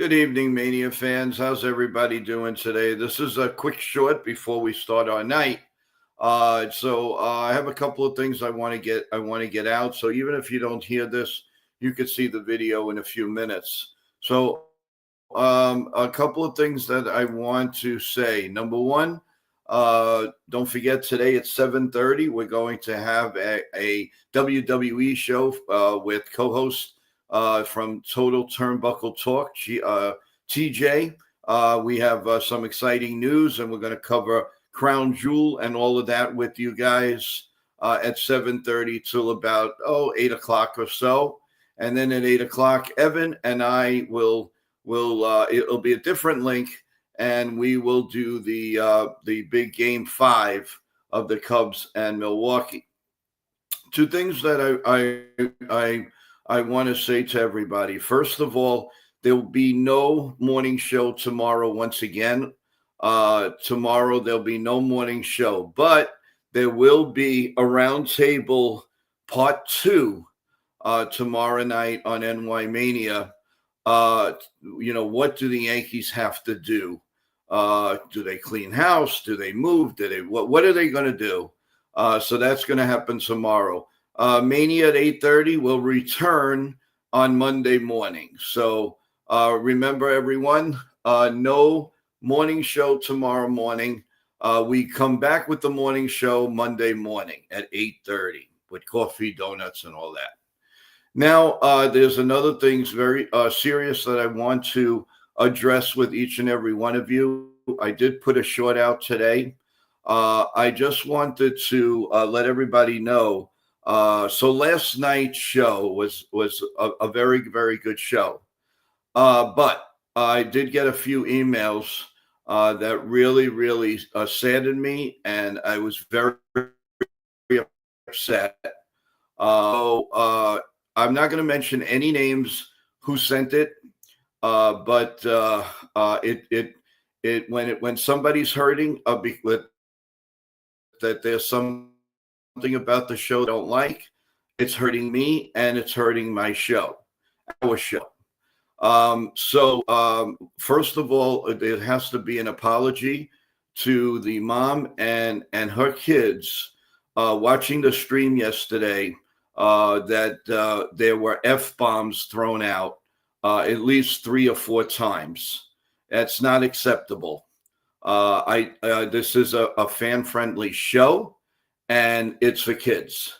Good evening, Mania fans. How's everybody doing today? This is a quick short before we start our night. I have a couple of things I want to get out. So even if you don't hear this, you could see the video in a few minutes. A couple of things that I want to say. Number one, don't forget today at 7:30 we're going to have a WWE show with co-host from Total Turnbuckle Talk, TJ. We have some exciting news, and we're going to cover Crown Jewel and all of that with you guys at 7:30 till about 8 o'clock or so, and then at 8 o'clock, Evan and I will it'll be a different link, and we will do the big game 5 of the Cubs and Milwaukee. Two things that I want to say to everybody. First of all, there will be no morning show tomorrow once again. Tomorrow there'll be no morning show, but there will be a roundtable part 2 tomorrow night on NY Mania. What do the Yankees have to do? Do they clean house? Do they move? What are they going to do? So that's going to happen tomorrow. Mania at 8:30 will return on Monday morning. So remember, everyone, no morning show tomorrow morning. We come back with the morning show Monday morning at 8:30 with coffee, donuts, and all that. Now, there's another thing very serious that I want to address with each and every one of you. I did put a short out today. I just wanted to let everybody know. So last night's show was a very, very good show. But I did get a few emails that really, really saddened me, and I was very, very upset. I'm not going to mention any names who sent it, but when somebody's hurting, that there's something about the show they don't like, it's hurting me and it's hurting my show, our show. First of all, there has to be an apology to the mom and her kids watching the stream yesterday. That there were F-bombs thrown out at least 3 or 4 times. That's not acceptable. This is a fan-friendly show, and it's for kids.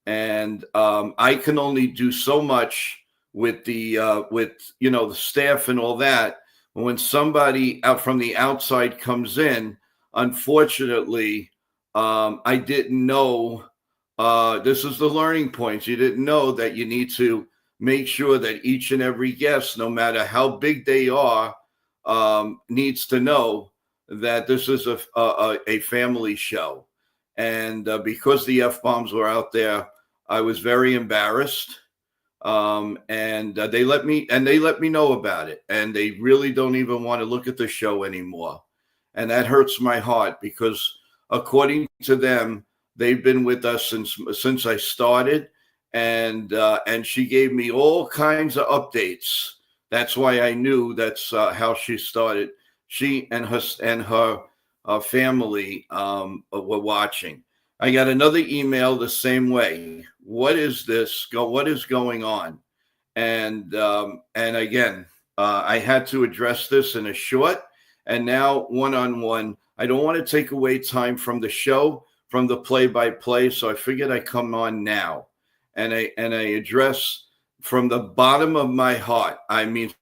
And I can only do so much with the staff and all that. When somebody out from the outside comes in, unfortunately, I didn't know. This is the learning points. You didn't know that you need to make sure that each and every guest, no matter how big they are, needs to know that this is a family show. And because the F-bombs were out there, I was very embarrassed. And they let me know about it. And they really don't even want to look at the show anymore. And that hurts my heart because according to them, they've been with us since I started, and she gave me all kinds of updates. That's why I knew that's how she started. She and her family were watching. I got another email the same way. What is this? What is going on? And again, I had to address this in a short, and now one-on-one. I don't want to take away time from the show, from the play-by-play, so I figured I'd come on now, and I address from the bottom of my heart. I mean,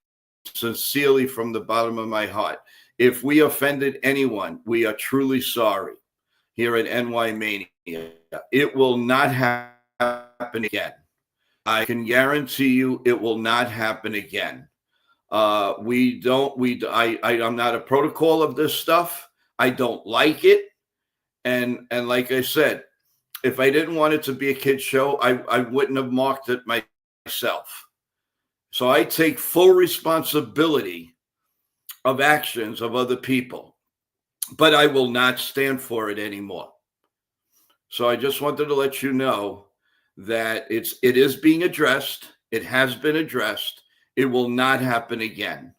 sincerely from the bottom of my heart. If we offended anyone, we are truly sorry here at NY Mania. It will not happen again. I can guarantee you it will not happen again. I'm not a protocol of this stuff. I don't like it. And like I said, if I didn't want it to be a kid's show, I wouldn't have marked it myself. So I take full responsibility of actions of other people, but I will not stand for it anymore. So I just wanted to let you know that it is being addressed. It has been addressed. It will not happen again.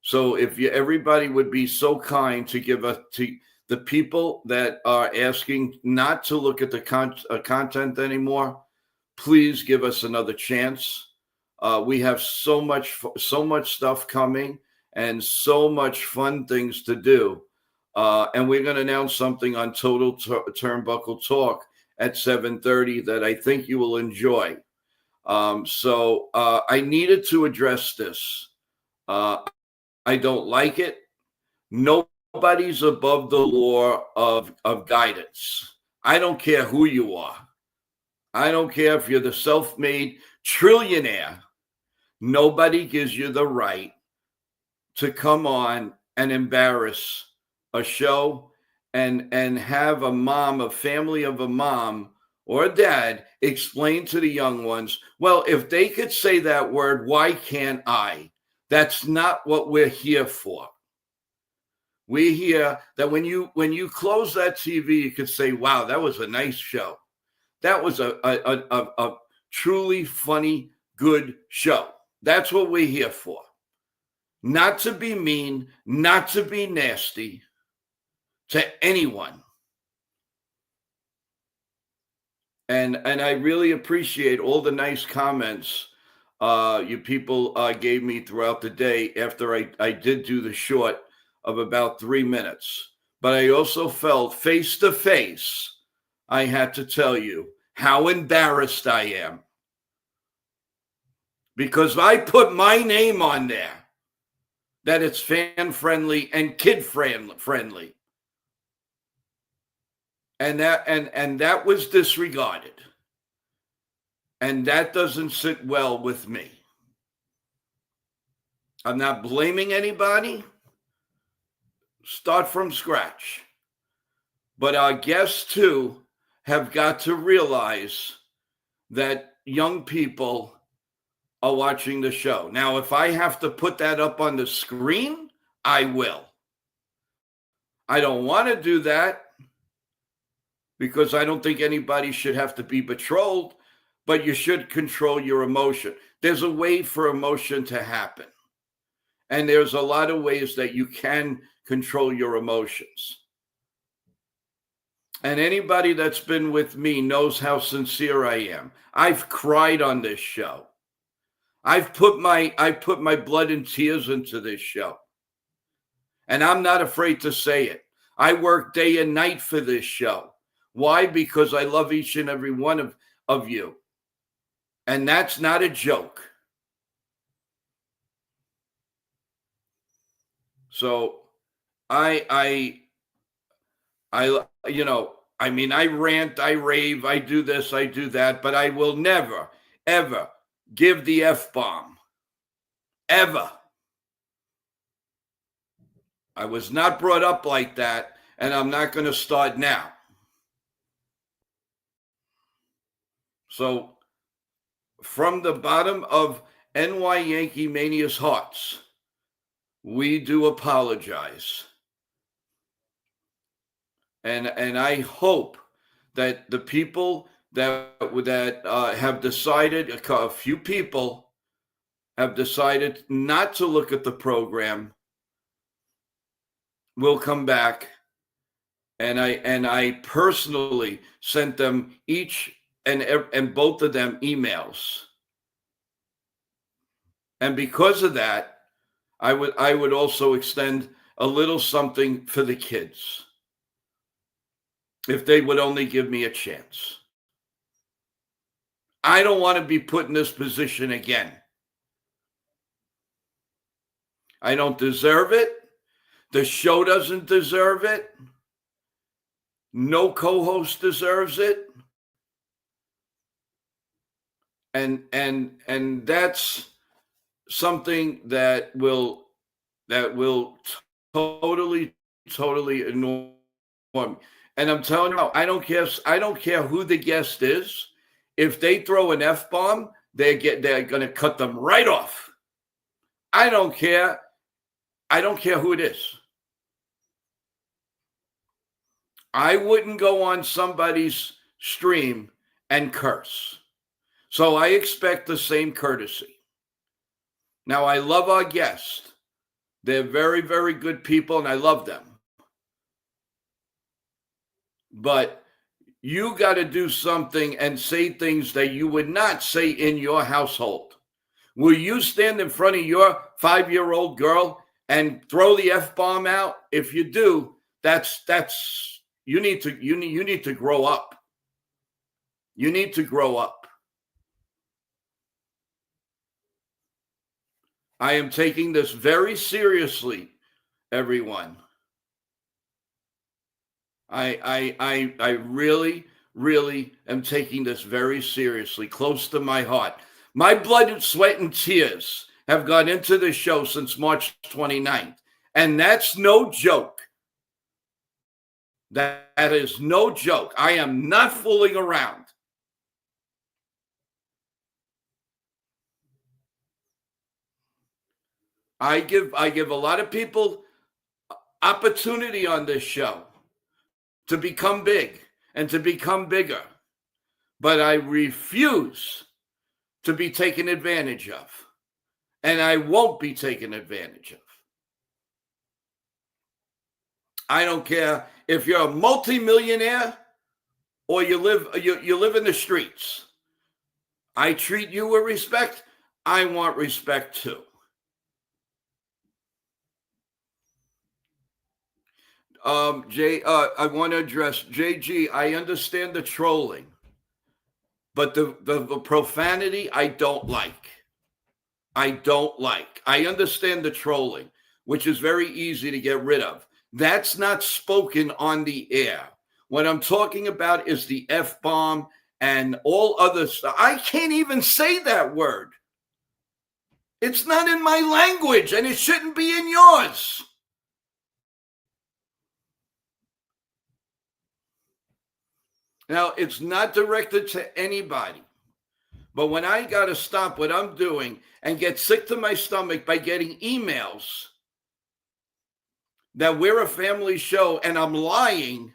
So if everybody would be so kind to give us to the people that are asking not to look at the content anymore, please give us another chance. We have so much stuff coming and so much fun things to do. And we're going to announce something on Total Turnbuckle Talk at 7:30 that I think you will enjoy. So I needed to address this. I don't like it. Nobody's above the law of guidance. I don't care who you are. I don't care if you're the self-made trillionaire. Nobody gives you the right to come on and embarrass a show and have a family of a mom or a dad explain to the young ones, well, if they could say that word, why can't I? That's not what we're here for. We're here that when you close that TV, you could say, wow, that was a nice show. That was a truly funny, good show. That's what we're here for. Not to be mean, not to be nasty to anyone. And I really appreciate all the nice comments you people gave me throughout the day after I did do the short of about 3 minutes. But I also felt face to face, I had to tell you how embarrassed I am. Because I put my name on there, that it's fan friendly and kid friendly. And that was disregarded. And that doesn't sit well with me. I'm not blaming anybody. Start from scratch. But our guests too have got to realize that young people are watching the show. Now, if I have to put that up on the screen, I will. I don't want to do that because I don't think anybody should have to be patrolled, but you should control your emotion. There's a way for emotion to happen. And there's a lot of ways that you can control your emotions. And anybody that's been with me knows how sincere I am. I've cried on this show. I put my blood and tears into this show. And I'm not afraid to say it. I work day and night for this show. Why? Because I love each and every one of you. And that's not a joke. So I rant, I rave, I do this, I do that, but I will never, ever give the F-bomb. Ever. I was not brought up like that, and I'm not going to start now. So, from the bottom of NY Yankee Mania's hearts, we do apologize. And I hope that the people that have decided, a few people have decided not to look at the program, will come back. And I personally sent them each and both of them emails. And because of that, I would also extend a little something for the kids, if they would only give me a chance. I don't want to be put in this position again. I don't deserve it. The show doesn't deserve it. No co-host deserves it. And that's something that will totally annoy me. And I'm telling you, I don't care who the guest is. If they throw an F-bomb, they're going to cut them right off. I don't care. I don't care who it is. I wouldn't go on somebody's stream and curse. So I expect the same courtesy. Now, I love our guest. They're very, very good people, and I love them. But you got to do something and say things that you would not say in your household. Will you stand in front of your 5-year-old girl and throw the F-bomb out? If you do, that's you need to grow up. You need to grow up. I am taking this very seriously, everyone. I really, really am taking this very seriously, close to my heart. My blood, sweat, and tears have gone into this show since March 29th. And that's no joke. That is no joke. I am not fooling around. I give a lot of people opportunity on this show to become big and to become bigger. But I refuse to be taken advantage of. And I won't be taken advantage of. I don't care if you're a multimillionaire or you live in the streets. I treat you with respect. I want respect too. I want to address JG. I understand the trolling, but the profanity I don't like. I don't like. I understand the trolling, which is very easy to get rid of. That's not spoken on the air. What I'm talking about is the F-bomb and all other stuff. I can't even say that word. It's not in my language, and it shouldn't be in yours. Now, it's not directed to anybody. But when I got to stop what I'm doing and get sick to my stomach by getting emails that we're a family show and I'm lying,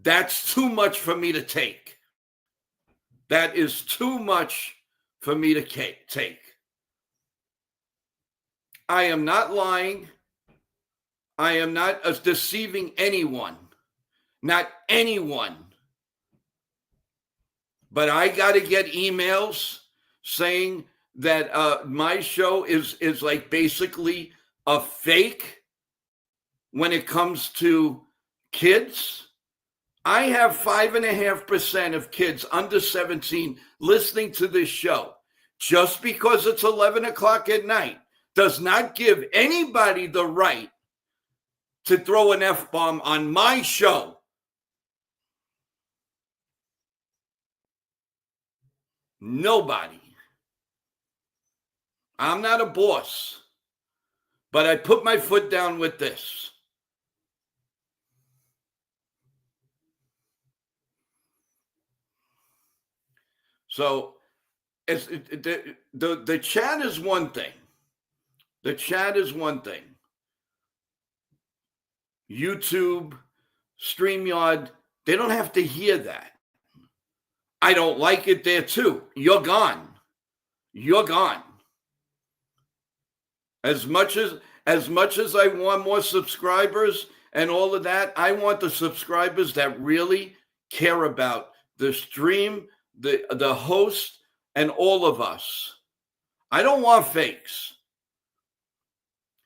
that's too much for me to take. That is too much for me to take. I am not lying. I am not deceiving anyone. Not anyone. But I got to get emails saying that my show is like basically a fake when it comes to kids. I have 5.5% of kids under 17 listening to this show. Just because it's 11 o'clock at night does not give anybody the right to throw an F-bomb on my show. Nobody. I'm not a boss, but I put my foot down with this. So the chat is one thing. The chat is one thing. YouTube, StreamYard, they don't have to hear that. I don't like it there too. You're gone. You're gone. As much as I want more subscribers and all of that, I want the subscribers that really care about the stream, the host, and all of us. I don't want fakes.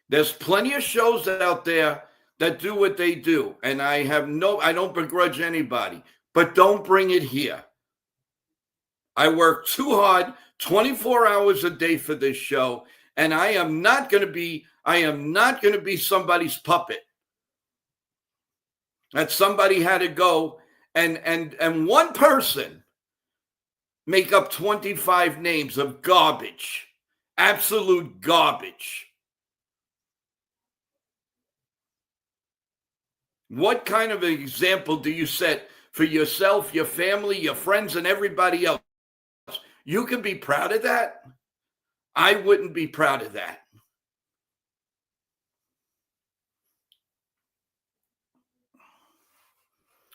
There's plenty of shows out there that do what they do, and I don't begrudge anybody, but don't bring it here. I work too hard, 24 hours a day for this show, and I am not going to be somebody's puppet. That somebody had to go and one person make up 25 names of garbage, absolute garbage. What kind of an example do you set for yourself, your family, your friends, and everybody else? You can be proud of that. I wouldn't be proud of that.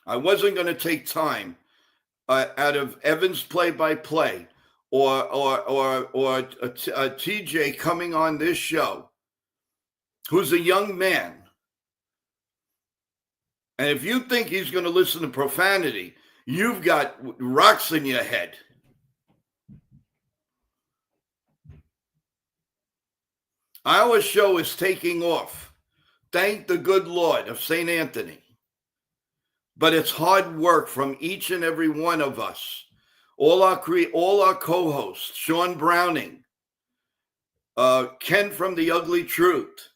I wasn't going to take time out of Evan's play-by-play or TJ coming on this show who's a young man. And if you think he's going to listen to profanity, you've got rocks in your head. Our show is taking off. Thank the good Lord of St. Anthony. But it's hard work from each and every one of us. All our co-hosts, Sean Browning, Ken from The Ugly Truth,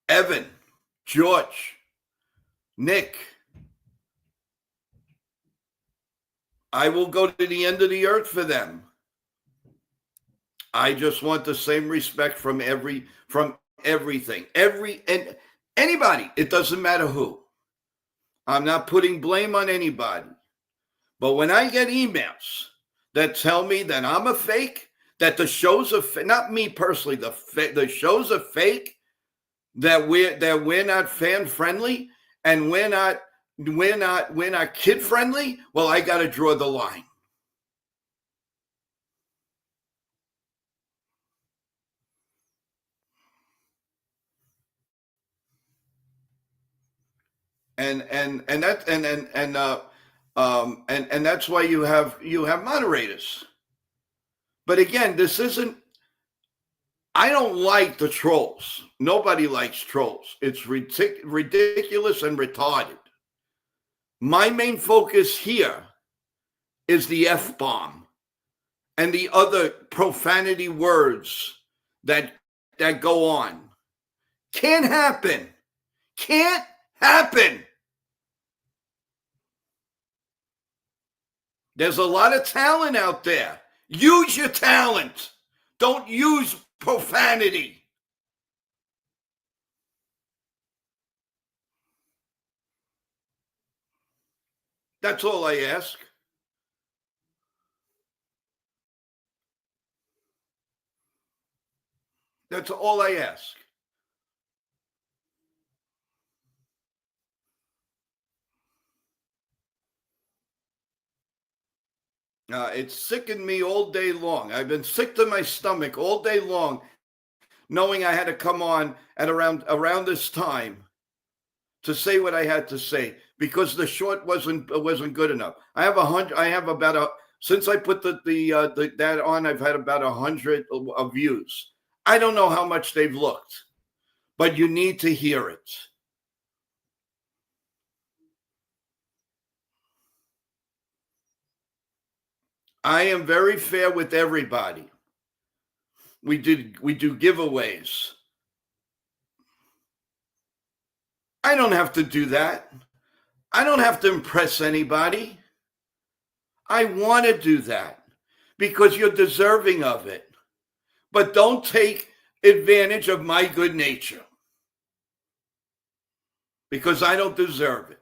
Evan, George, Nick. I will go to the end of the earth for them. I just want the same respect from everything. And anybody, it doesn't matter who. I'm not putting blame on anybody. But when I get emails that tell me that I'm a fake, that the show's not me personally, the show's a fake, that we're not fan friendly, and we're not kid friendly, well, I got to draw the line. And that's why you have moderators. But again, this isn't. I don't like the trolls. Nobody likes trolls. It's ridiculous and retarded. My main focus here is the F-bomb and the other profanity words that go on. Can't happen. Can't happen. There's a lot of talent out there. Use your talent. Don't use profanity. That's all I ask. That's all I ask. It's sickened me all day long. I've been sick to my stomach all day long, knowing I had to come on at around this time to say what I had to say because the short wasn't good enough. I have 100. I have about since I put that on, I've had about 100 views. I don't know how much they've looked, but you need to hear it. I am very fair with everybody. We do giveaways. I don't have to do that. I don't have to impress anybody. I want to do that because you're deserving of it. But don't take advantage of my good nature because I don't deserve it.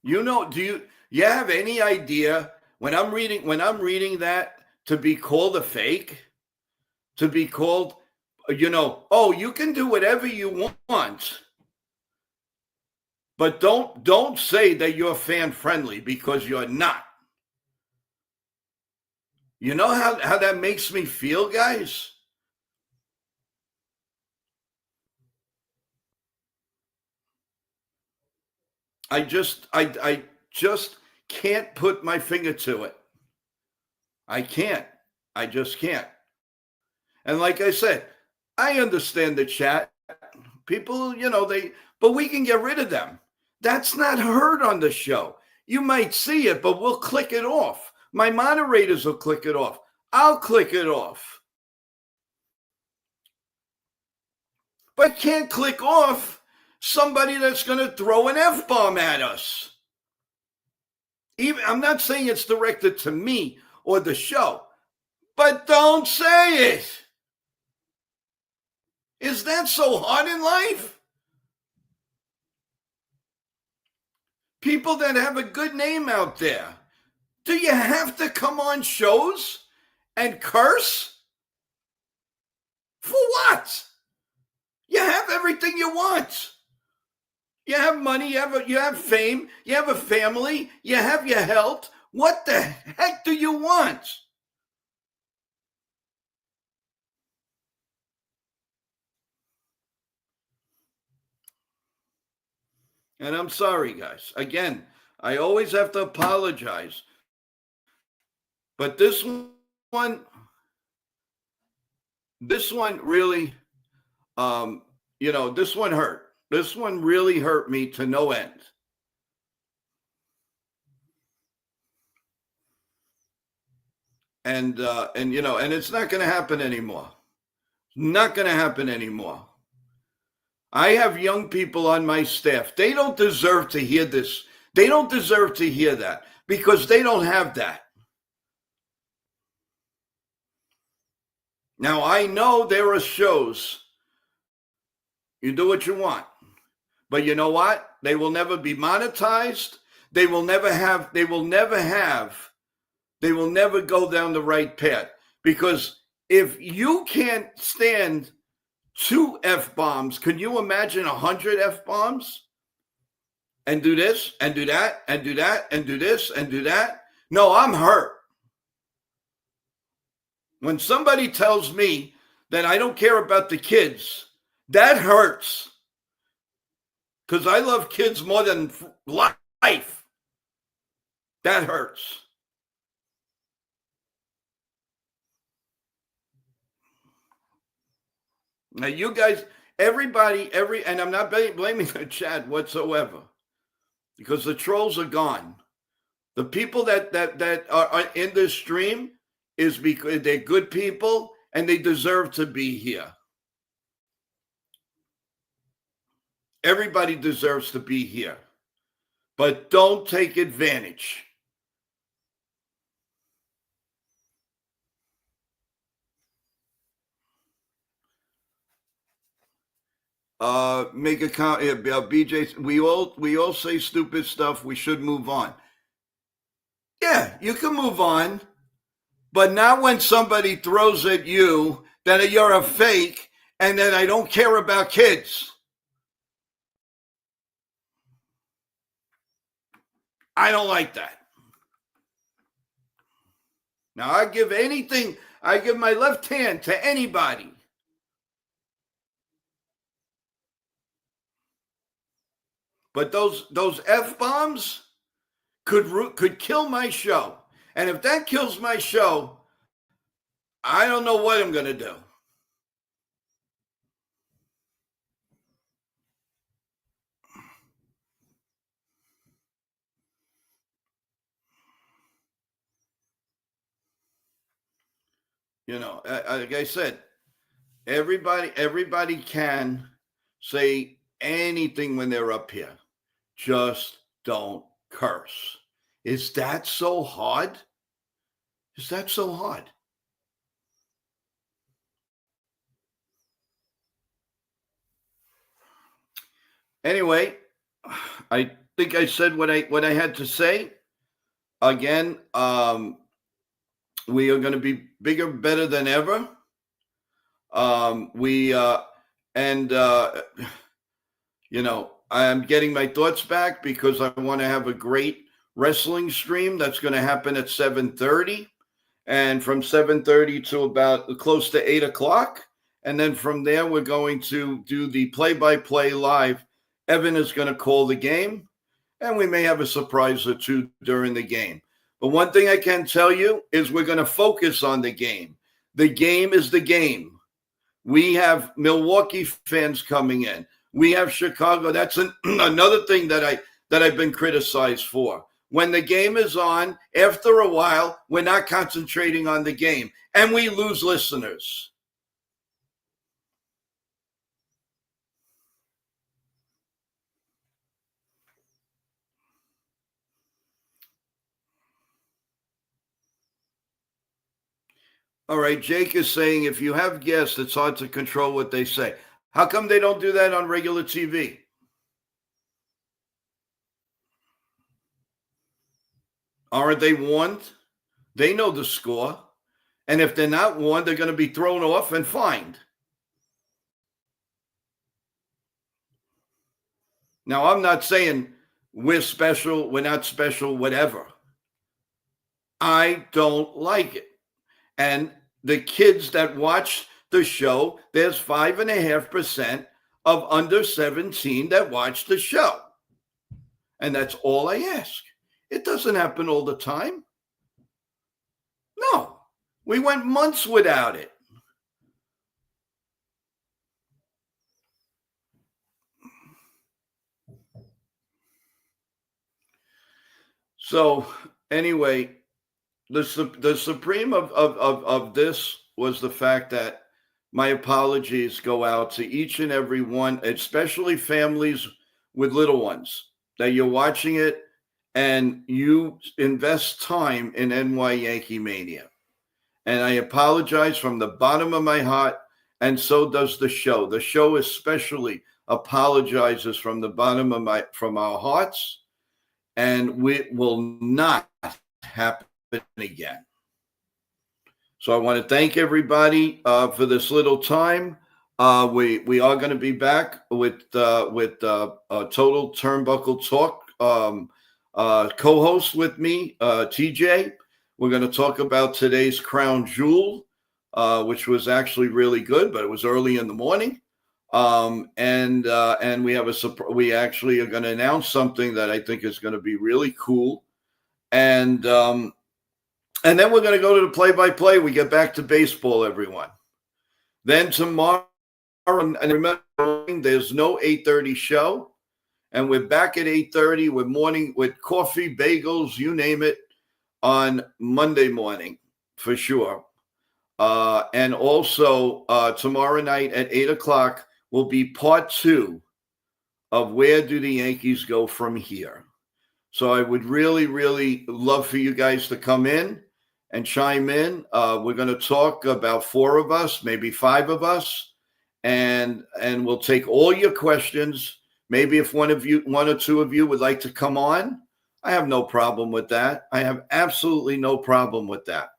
Do you have any idea when I'm reading that to be called a fake, to be called, oh, you can do whatever you want, but don't say that you're fan friendly because you're not. You know how that makes me feel, guys? I just can't put my finger to it. I can't. I just can't. And like I said, I understand the chat. People, but we can get rid of them. That's not heard on the show. You might see it, but we'll click it off. My moderators will click it off. I'll click it off. But I can't click off somebody that's going to throw an F-bomb at us. I'm not saying it's directed to me or the show, but don't say it. Is that so hard in life? People that have a good name out there, do you have to come on shows and curse? For what? You have everything you want. You have money, you have fame, you have a family, you have your health. What the heck do you want? And I'm sorry, guys. Again, I always have to apologize. But one, this one really, this one hurt. This one really hurt me to no end. And it's not going to happen anymore. Not going to happen anymore. I have young people on my staff. They don't deserve to hear this. They don't deserve to hear that because they don't have that. Now, I know there are shows. You do what you want. But you know what? They will never be monetized. They will never go down the right path. Because if you can't stand 2 F-bombs, can you imagine 100 F-bombs? And do this, and do that, and do that, and do this, and do that? No, I'm hurt. When somebody tells me that I don't care about the kids, that hurts. Because I love kids more than life. That hurts. Now, you guys, and I'm not blaming the chat whatsoever, because the trolls are gone. The people that are in this stream is because they're good people and they deserve to be here. Everybody deserves to be here, but don't take advantage. Make a comment. BJ, we all say stupid stuff. We should move on. Yeah, you can move on, but not when somebody throws at you that you're a fake and that I don't care about kids. I don't like that. Now, I give my left hand to anybody. But those F-bombs could kill my show. And if that kills my show, I don't know what I'm going to do. Like I said, everybody can say anything when they're up here. Just don't curse. Is that so hard? Is that so hard? Anyway, I think I said what I had to say. Again, we are going to be bigger, better than ever. I'm getting my thoughts back because I want to have a great wrestling stream that's going to happen at 7:30, and from 7:30 to about close to 8 o'clock. And then from there, we're going to do the play-by-play live. Evan is going to call the game, and we may have a surprise or two during the game. But one thing I can tell you is we're going to focus on the game. The game is the game. We have Milwaukee fans coming in. We have Chicago. That's another thing that I've been criticized for. When the game is on, after a while, we're not concentrating on the game, and we lose listeners. All right, Jake is saying if you have guests, it's hard to control what they say. How come they don't do that on regular TV? Aren't they warned? They know the score. And if they're not warned, they're going to be thrown off and fined. Now, I'm not saying we're special, we're not special, whatever. I don't like it. And the kids that watch the show, there's 5.5% of under 17 that watch the show. And that's all I ask. It doesn't happen all the time. No, we went months without it. So anyway, the supreme of this was the fact that my apologies go out to each and every one, especially families with little ones, that you're watching it and you invest time in NY Yankee Mania. And I apologize from the bottom of my heart, and so does the show. The show especially apologizes from the bottom of from our hearts, and we will not happen again. So I want to thank everybody for this little time. We are going to be back with Total Turnbuckle Talk co-host with me, TJ. We're going to talk about today's Crown Jewel, which was actually really good, but it was early in the morning. And we actually are going to announce something that I think is going to be really cool. And then we're going to go to the play-by-play. We get back to baseball, everyone. Then tomorrow, and remember, there's no 8:30 show. And we're back at 8:30 with morning with coffee, bagels, you name it, on Monday morning for sure. And also tomorrow night at 8 o'clock will be part 2 of Where Do the Yankees Go From Here. So I would really, really love for you guys to come in and chime in. We're going to talk about 4 of us, maybe 5 of us, and we'll take all your questions. Maybe if one or two of you would like to come on, I have no problem with that. I have absolutely no problem with that.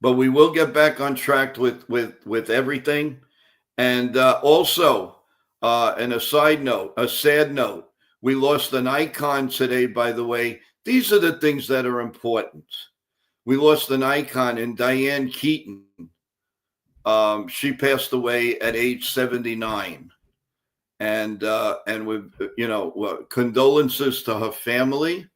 But we will get back on track with everything. And also, and a sad note, we lost an icon today, by the way. These are the things that are important. We lost an icon in Diane Keaton. She passed away at age 79. And with, condolences to her family,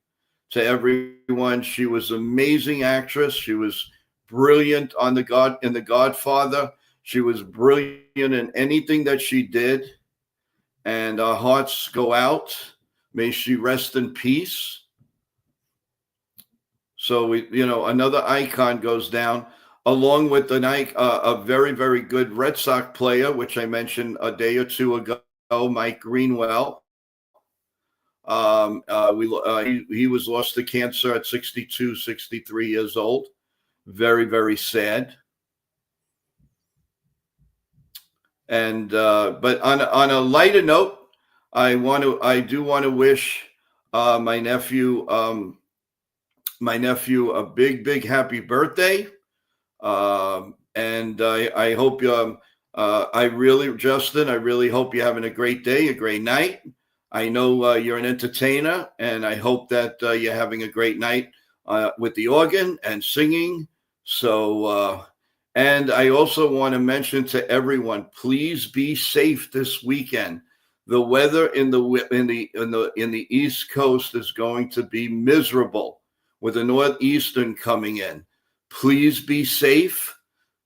to everyone. She was an amazing actress. She was brilliant in The Godfather. She was brilliant in anything that she did. And our hearts go out. May she rest in peace. So another icon goes down, along with a very, very good Red Sox player, which I mentioned a day or two ago, Mike Greenwell. He was lost to cancer at 62, 63 years old. Very, very sad. And but on a lighter note, I do want to wish my nephew a big happy birthday. And I hope Justin, I really hope you're having a great day, a great night. I know you're an entertainer, and I hope that you're having a great night with the organ and singing. So, and I also want to mention to everyone, please be safe this weekend. The weather in the East Coast is going to be miserable with the northeastern coming in. Please be safe.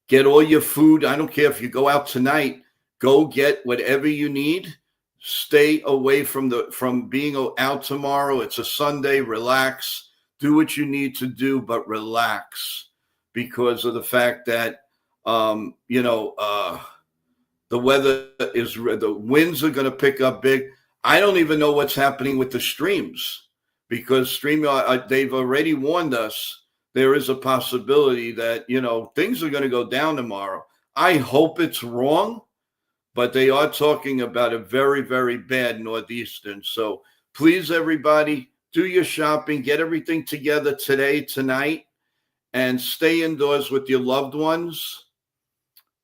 Get all your food. I don't care if you go out tonight. Go get whatever you need. Stay away from being out tomorrow. It's a Sunday. Relax. Do what you need to do, but relax, because of the fact that the winds are going to pick up big. I don't even know what's happening with the streams, because StreamYard, they've already warned us. There is a possibility that, things are going to go down tomorrow. I hope it's wrong, but they are talking about a very, very bad northeastern. So please, everybody, do your shopping, get everything together today, tonight, and stay indoors with your loved ones.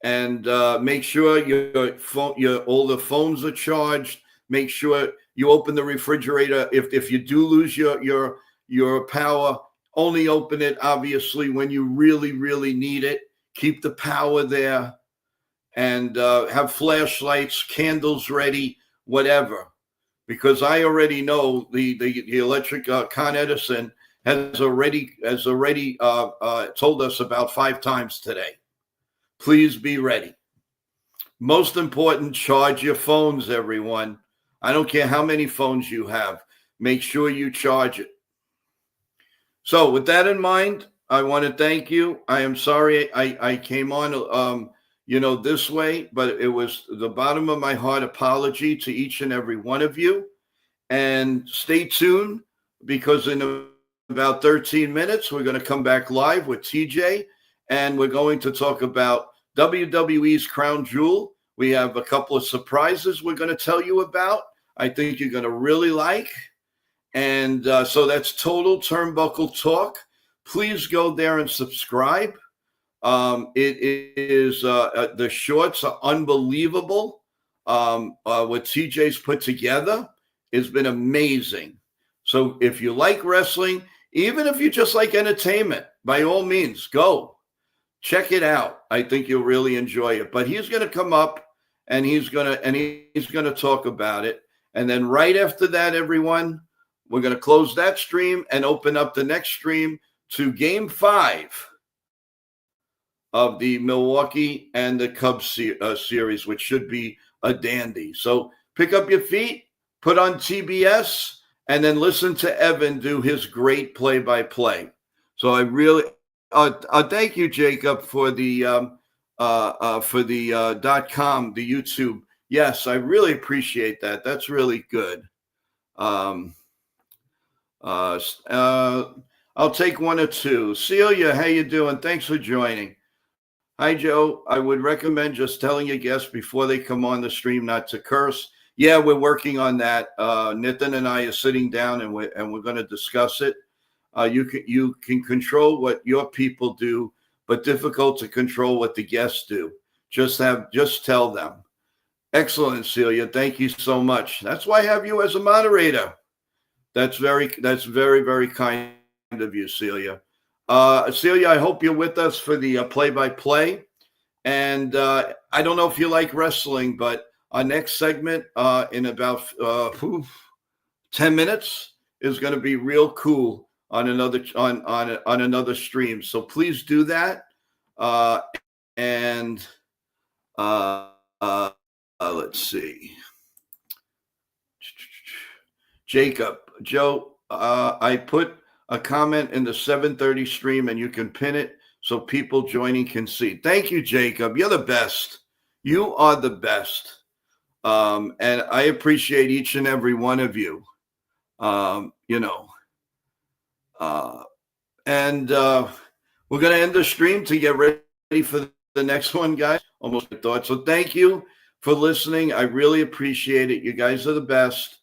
and make sure your phone, all the phones are charged. Make sure you open the refrigerator. If you do lose your power, only open it obviously when you really need it. Keep the power there, and have flashlights, candles ready, whatever. Because I already know the electric Con Edison has already told us about 5 times today. Please be ready. Most important, charge your phones, everyone. I don't care how many phones you have. Make sure you charge it. So with that in mind, I want to thank you. I am sorry I came on this way, but it was the bottom of my heart apology to each and every one of you. And stay tuned, because in about 13 minutes, we're going to come back live with TJ, and we're going to talk about WWE's Crown Jewel. We have a couple of surprises we're going to tell you about. I think you're going to really like. And so that's Total Turnbuckle Talk. Please go there and subscribe. It is the shorts are unbelievable. What TJ's put together has been amazing. So if you like wrestling, even if you just like entertainment, by all means, go check it out. I think you'll really enjoy it. But he's going to come up and he's going to talk about it. And then right after that, everyone, we're going to close that stream and open up the next stream to Game 5 of the Milwaukee and the Cubs series, which should be a dandy. So pick up your feet, put on TBS, and then listen to Evan do his great play-by-play. So I really thank you, Jacob, for the .com, the YouTube. Yes, I really appreciate that. That's really good. I'll take one or two. Celia, how you doing? Thanks for joining. Hi, Joe. I would recommend just telling your guests before they come on the stream not to curse. Yeah, we're working on that. Nitin and I are sitting down and we're going to discuss it. You can control what your people do, but difficult to control what the guests do. Just tell them. Excellent, Celia. Thank you so much. That's why I have you as a moderator. That's very, very kind of you, Celia. Celia, I hope you're with us for the play-by-play. And I don't know if you like wrestling, but our next segment in about 10 minutes is going to be real cool on another stream. So please do that. Let's see. Jacob, Joe, I put a comment in the 7:30 stream and you can pin it so people joining can see. Thank you, Jacob. You're the best. You are the best. And I appreciate each and every one of you. And we're going to end the stream to get ready for the next one, guys. Almost I thought. So thank you for listening. I really appreciate it. You guys are the best.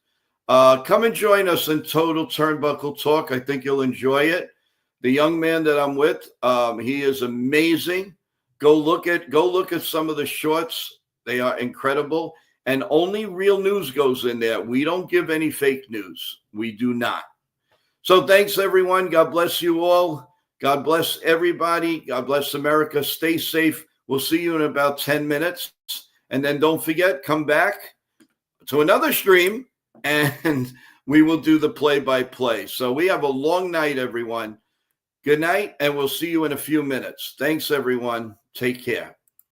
Come and join us in Total Turnbuckle Talk. I think you'll enjoy it. The young man that I'm with, he is amazing. Go look at some of the shorts. They are incredible. And only real news goes in there. We don't give any fake news. We do not. So thanks, everyone. God bless you all. God bless everybody. God bless America. Stay safe. We'll see you in about 10 minutes. And then don't forget, come back to another stream and we will do the play-by-play. So we have a long night, everyone. Good night, and we'll see you in a few minutes. Thanks, everyone. Take care.